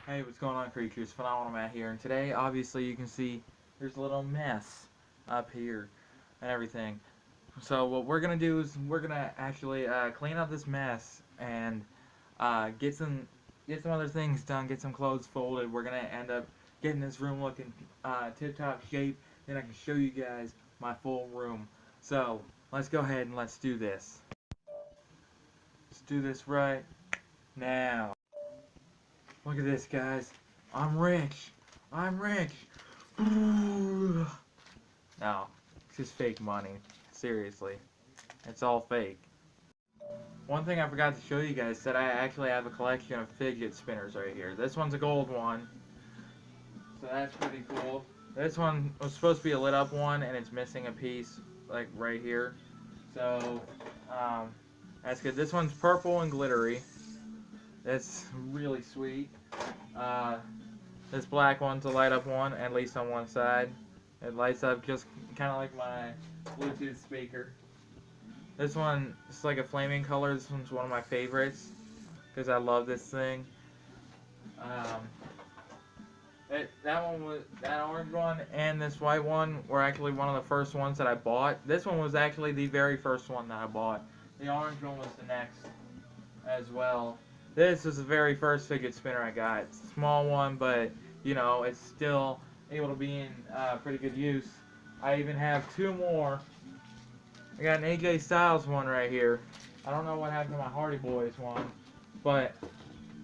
Hey, what's going on, creatures? Phenomenal Matt here, and today, obviously, you can see there's a little mess up here and everything. So what we're gonna do is we're gonna actually clean up this mess and get some other things done, get some clothes folded. We're gonna end up getting this room looking tip-top shape. Then I can show you guys my full room. So let's go ahead and let's do this. Let's do this right now. Look at this, guys. I'm rich. I'm rich. No, it's just fake money. Seriously. It's all fake. One thing I forgot to show you guys is that I actually have a collection of fidget spinners right here. This one's a gold one, so that's pretty cool. This one was supposed to be a lit up one, and it's missing a piece, like right here. So, um, that's good. This one's purple and glittery. That's really sweet. Uh, This black one's a light up one, at least on one side. It lights up just kind of like my Bluetooth speaker. This one is like a flaming color. This one's one of my favorites because I love this thing. Um, that orange one and this white one were actually one of the first ones that I bought. This one was actually the very first one that I bought. The orange one was the next as well. This was the very first fidget spinner I got. It's a small one, but you know, it's still able to be in pretty good use. I even have two more. I got an AJ Styles one right here. I don't know what happened to my Hardy Boys one, but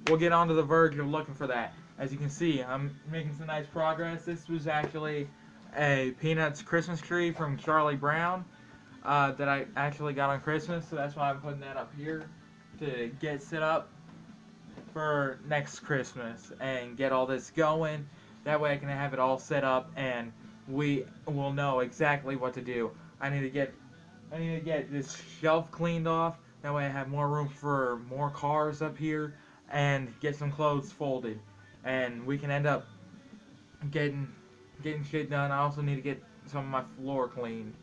we'll get on to the verge of looking for that. As you can see, I'm making some nice progress. This was actually a Peanuts Christmas tree from Charlie Brown that I actually got on Christmas, so that's why I'm putting that up here to get set up for next Christmas and get all this going. That way I can have it all set up and we will know exactly what to do. I need to get this shelf cleaned off. That way I have more room for more cars up here and get some clothes folded. And we can end up getting shit done. I also need to get some of my floor cleaned.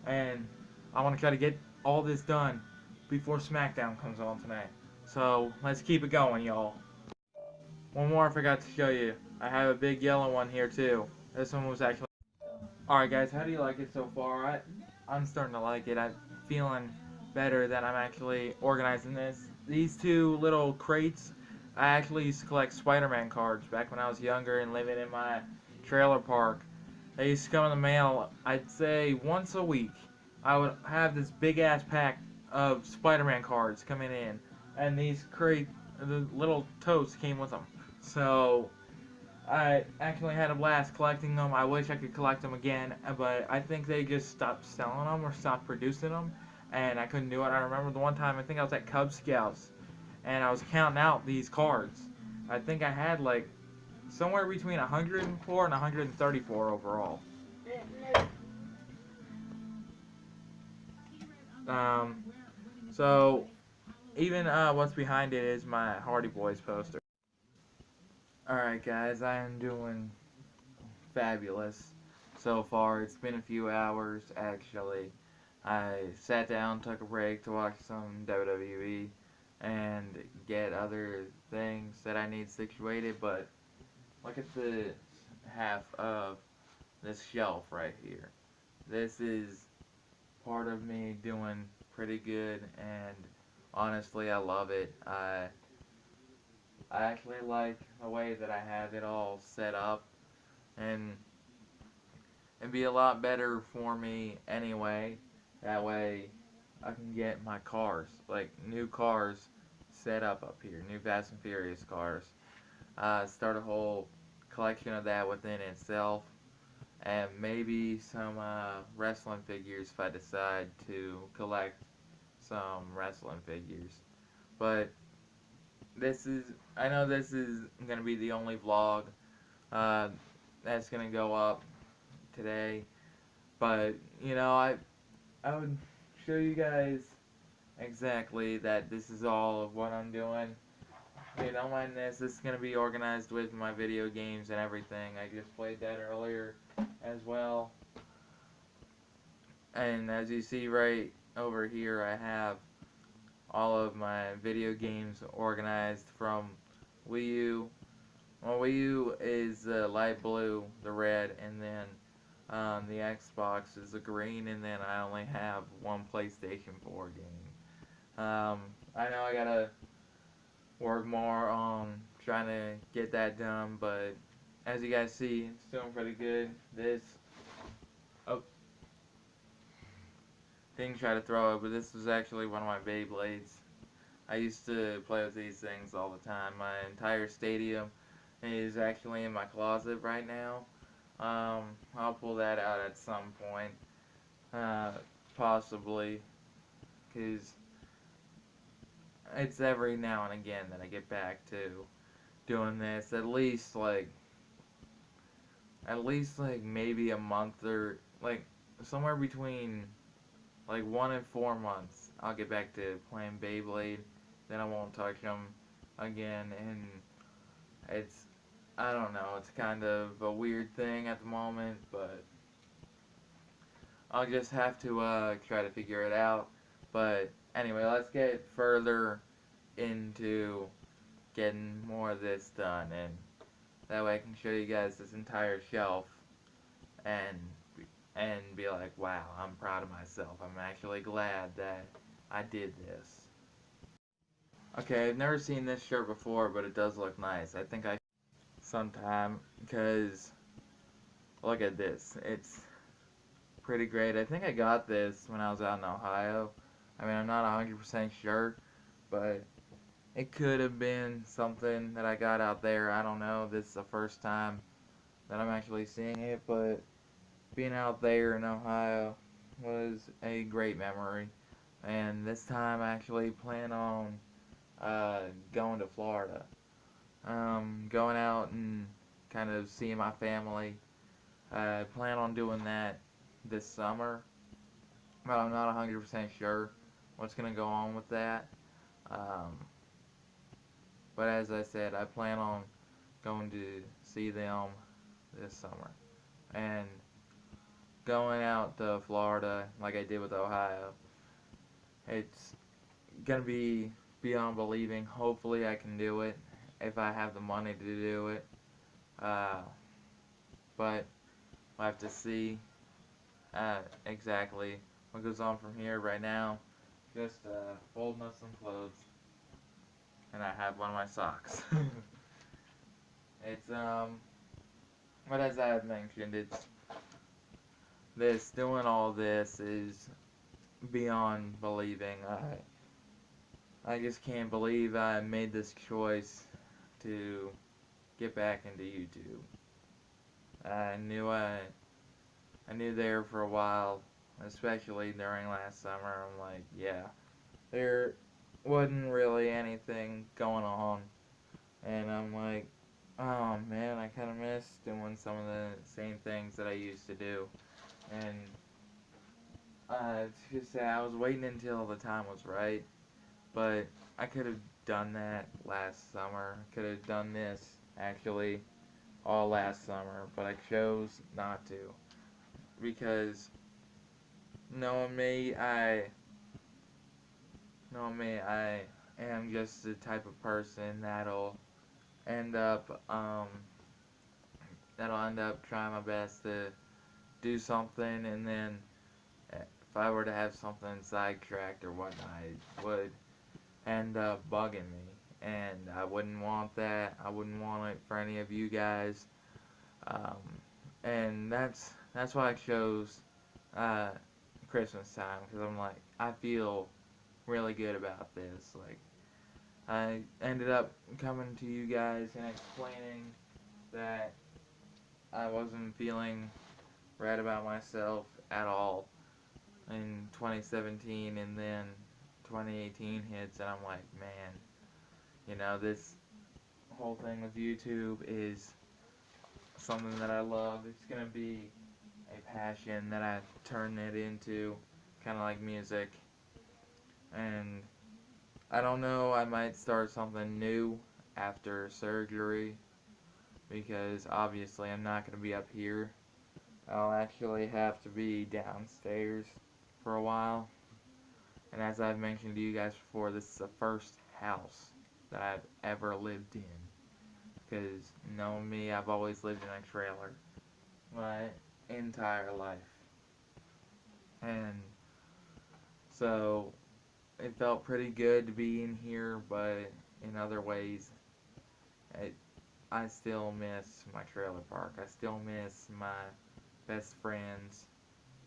And I want to try to get all this done before SmackDown comes on tonight. So let's keep it going, y'all. One more I forgot to show you. I have a big yellow one here too. This one was actually. Alright guys, how do you like it so far? I'm starting to like it. I'm feeling better that I'm actually organizing this. These two little crates, I actually used to collect Spider-Man cards back when I was younger and living in my trailer park. They used to come in the mail, I'd say once a week. I would have this big ass pack of Spider-Man cards coming in. And these the little totes came with them. So I actually had a blast collecting them. I wish I could collect them again, but I think they just stopped selling them or stopped producing them, and I couldn't do it. I remember the one time I think I was at Cub Scouts, and I was counting out these cards. I think I had like somewhere between 104 and 134 overall. Um, so even what's behind it is my Hardy Boys poster. Alright guys, I am doing fabulous so far. It's been a few hours actually. I sat down, took a break to watch some WWE and get other things that I need situated, but look at the half of this shelf right here. This is part of me doing pretty good, and honestly I love it. I actually like the way that I have it all set up, and it'd be a lot better for me anyway. That way I can get my cars, like new cars, set up here, new Fast and Furious cars. Start a whole collection of that within itself, and maybe some wrestling figures if I decide to collect some wrestling figures. But I know this is gonna be the only vlog uh, that's gonna go up today, but you know, I would show you guys exactly that this is all of what I'm doing. Hey, don't mind this. This is going to be organized with my video games and everything. I just played that earlier as well. And as you see right over here, I have all of my video games organized from Wii U Well, Wii U is the light blue, the red, and then the Xbox is the green, and then I only have one PlayStation 4 game. I know I gotta work more on trying to get that done, but as you guys see, it's doing pretty good. Oh, didn't try to throw it, but this was actually one of my Beyblades. I used to play with these things all the time. My entire stadium is actually in my closet right now. I'll pull that out at some point, uh, possibly, because it's every now and again that I get back to doing this. At least like maybe a month or like somewhere between like 1 and 4 months. I'll get back to playing Beyblade. Then I won't touch them again, and it's I don't know. It's kind of a weird thing at the moment, but I'll just have to try to figure it out. But anyway, let's get further into getting more of this done, and that way I can show you guys this entire shelf and and be like, wow, I'm proud of myself. I'm actually glad that I did this. Okay, I've never seen this shirt before, but it does look nice. I think I sometime because look at this. It's pretty great. I think I got this when I was out in Ohio. I mean, I'm not 100% sure, but it could have been something that I got out there. I don't know. This is the first time that I'm actually seeing it, but being out there in Ohio was a great memory. And this time I actually plan on going to Florida. Going out and kind of seeing my family. I plan on doing that this summer, but I'm not 100% sure what's going to go on with that. Um, but as I said, I plan on going to see them this summer. And going out to Florida like I did with Ohio, it's going to be beyond believing. Hopefully I can do it if I have the money to do it. Uh, but we'll have to see exactly what goes on from here. Right now, just folding up some clothes, and I have one of my socks. It's but as I have mentioned, it's doing all this is beyond believing. I just can't believe I made this choice to get back into YouTube. I knew I knew there for a while, especially during last summer. I'm like, yeah, there wasn't really anything going on, and I'm like, oh man, I kind of miss doing some of the same things that I used to do, and it's just that I was waiting until the time was right, but I could have done that last summer. Could have done this actually all last summer, but I chose not to because knowing me, I am just the type of person end up um that'll end up trying my best to do something, and then if I were to have something sidetracked or whatnot, it would end up bugging me, and I wouldn't want that. I wouldn't want it for any of you guys, um, and that's why I chose uh, Christmas time, because I'm like, I feel really good about this. Like, I ended up coming to you guys and explaining that I wasn't feeling right about myself at all in 2017, and then 2018 hits, and I'm like, man, this whole thing with YouTube is something that I love. It's gonna be a passion that I turn it into, kind of like music, and I don't know, I might start something new after surgery, because obviously I'm not going to be up here. I'll actually have to be downstairs for a while. And as I've mentioned to you guys before, this is the first house that I've ever lived in. because knowing me, I've always lived in a trailer my entire life. And so it felt pretty good to be in here, but in other ways, it, I still miss my trailer park. I still miss my best friends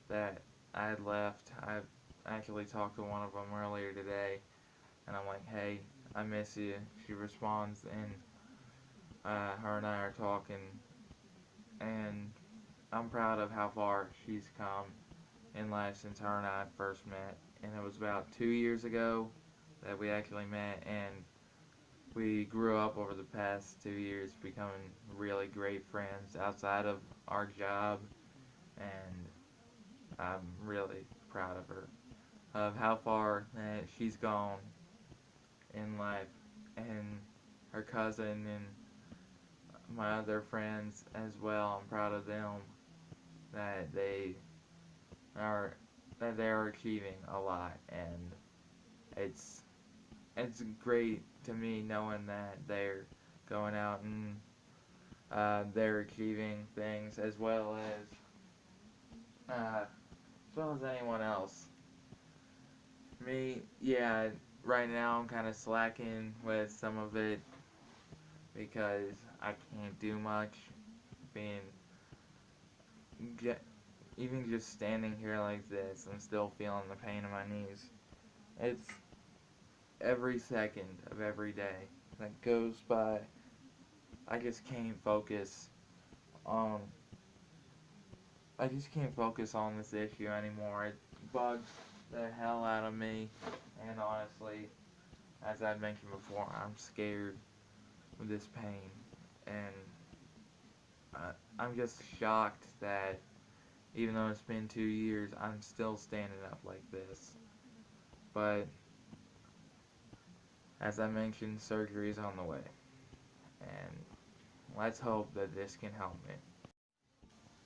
that I had left. I actually talked to one of them earlier today, and I'm like, hey, I miss you. She responds, and her and I are talking, and I'm proud of how far she's come in life since her and I first met. And it was about 2 years ago that we actually met, and we grew up over the past 2 years, becoming really great friends outside of our job, and I'm really proud of her, of how far that she's gone in life, and her cousin and my other friends as well. I'm proud of them that are they're achieving a lot, and it's it's great to me knowing that they're going out and they're achieving things as well as anyone else. Me, yeah, right now I'm kind of slacking with some of it because I can't do much. Being even just standing here like this, I'm still feeling the pain in my knees. It's every second of every day that goes by. I just can't focus on. I just can't focus on this issue anymore. It bugs the hell out of me, and honestly, as I mentioned before, I'm scared of this pain, and I'm just shocked that even though it's been 2 years, I'm still standing up like this. But as I mentioned, surgery is on the way, and let's hope that this can help me.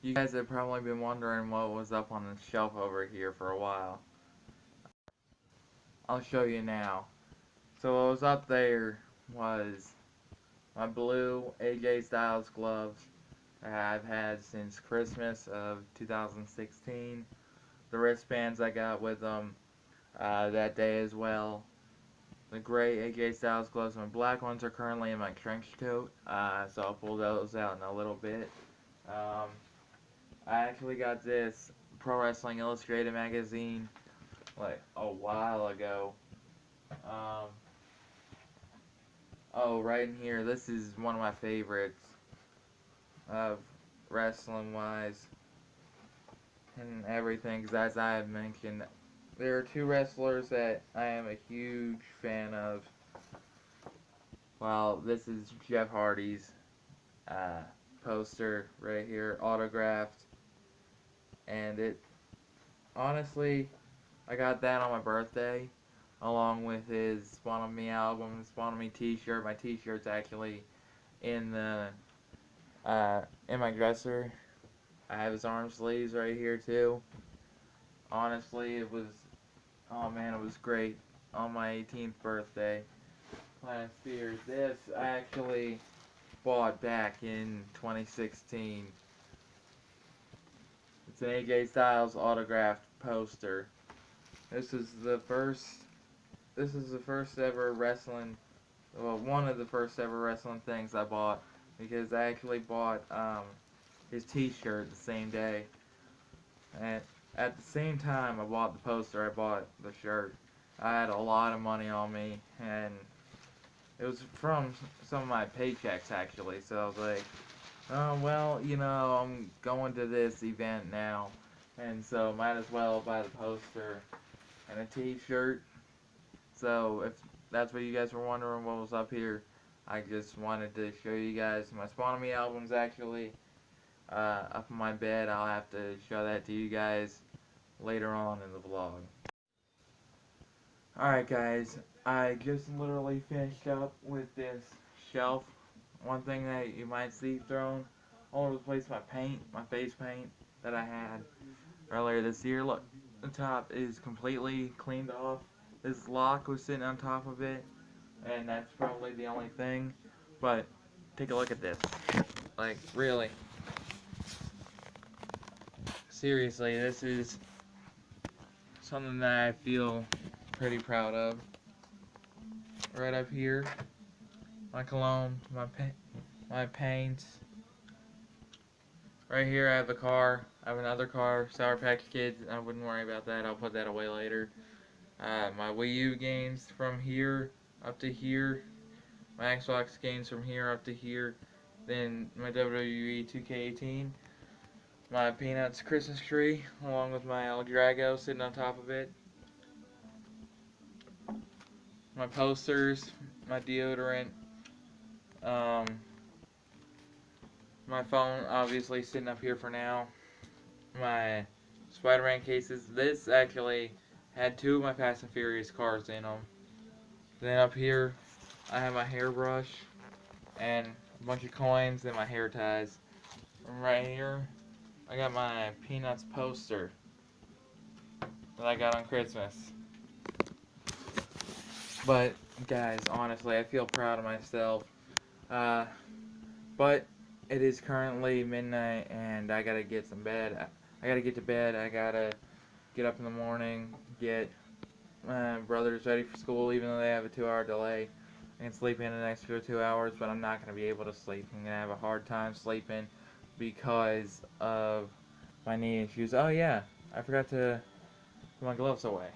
You guys have probably been wondering what was up on the shelf over here for a while. I'll show you now. So what was up there was my blue AJ Styles gloves that I've had since Christmas of 2016. The wristbands I got with them that day as well. The gray AJ Styles gloves. My black ones are currently in my trench coat, so I'll pull those out in a little bit. I actually got this Pro Wrestling Illustrated magazine like a while ago. Um, oh, right in here, this is one of my favorites of wrestling wise and everything, because as I have mentioned, there are two wrestlers that I am a huge fan of. Well, this is Jeff Hardy's poster right here, autographed, and it honestly, I got that on my birthday, along with his Spawn on Me album, Spawn on Me t-shirt. My t-shirt's actually in the in my dresser. I have his arm sleeves right here too. Honestly, oh man, it was great on my 18th birthday last year. This I actually bought back in 2016. It's an AJ Styles autographed poster. This is the first. This is the first ever wrestling. Well, one of the first ever wrestling things I bought, because I actually bought his T-shirt the same day. And at the same time I bought the poster, I bought the shirt. I had a lot of money on me, and it was from some of my paychecks actually. So I was like, oh well, I'm going to this event now, and so might as well buy the poster and a T-shirt. So if that's what you guys were wondering, what was up here, I just wanted to show you guys my Spawn on Me album's actually up in my bed. I'll have to show that to you guys later on in the vlog. Alright guys, I just literally finished up with this shelf. One thing that you might see thrown all over the place, my paint, my face paint that I had earlier this year. Look, the top is completely cleaned off. This lock was sitting on top of it, and that's probably the only thing. But take a look at this. Like, really. Seriously, this is something that I feel pretty proud of. Right up here, my cologne, my paints. Right here I have a car. I have another car, Sour Patch Kids. I wouldn't worry about that. I'll put that away later. My Wii U games from here up to here. My Xbox games from here up to here. Then my WWE 2K18. My Peanuts Christmas tree, along with my El Drago sitting on top of it. My posters, my deodorant. My phone, obviously, sitting up here for now. My Spider-Man cases. This actually had 2 of my Fast and Furious cars in them. Then up here, I have my hairbrush and a bunch of coins and my hair ties. And right here, I got my Peanuts poster that I got on Christmas. But, guys, honestly, I feel proud of myself. But it is currently midnight and I gotta get some bed. I gotta get to bed. I gotta get up in the morning, get my brothers ready for school, even though they have a 2-hour delay. I can sleep in the next 2 hours, but I'm not gonna be able to sleep. I'm gonna have a hard time sleeping because of my knee issues. Oh yeah, I forgot to put my gloves away.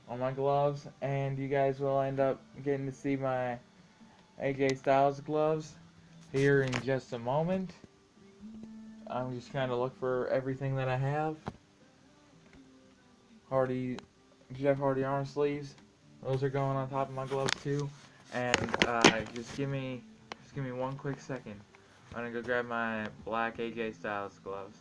On my gloves, and you guys will end up getting to see my AJ Styles gloves here in just a moment. I'm just trying to look for everything that I have. Jeff Hardy arm sleeves. Those are going on top of my gloves too. And just give me one quick second. I'm gonna go grab my black AJ Styles gloves.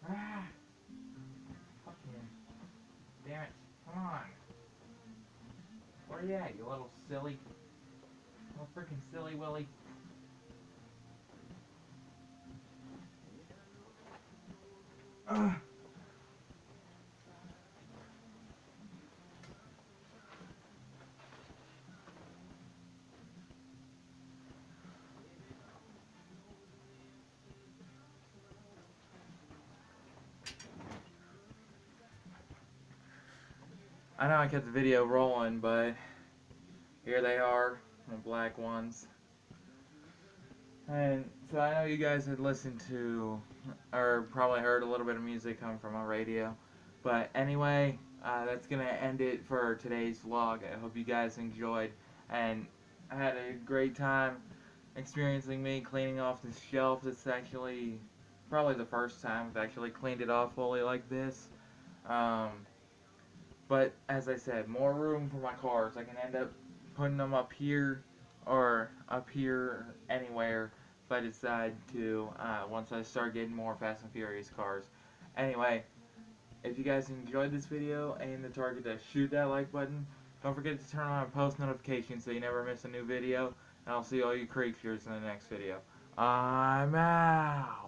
Ah! Fucking damn it! Come on! Where you at, you little silly? Little freaking silly Willy. Ugh. I know I kept the video rolling, but here they are, the black ones. And so I know you guys had listened to, or probably heard a little bit of music coming from my radio. But anyway, that's going to end it for today's vlog. I hope you guys enjoyed, and I had a great time experiencing me cleaning off this shelf. This is actually probably the first time I've actually cleaned it off fully like this. But as I said, more room for my cars. I can end up putting them up here or up here anywhere if I decide to once I start getting more Fast and Furious cars. Anyway, if you guys enjoyed this video, aim the target to shoot that like button. Don't forget to turn on post notifications so you never miss a new video. And I'll see all you creatures in the next video. I'm out.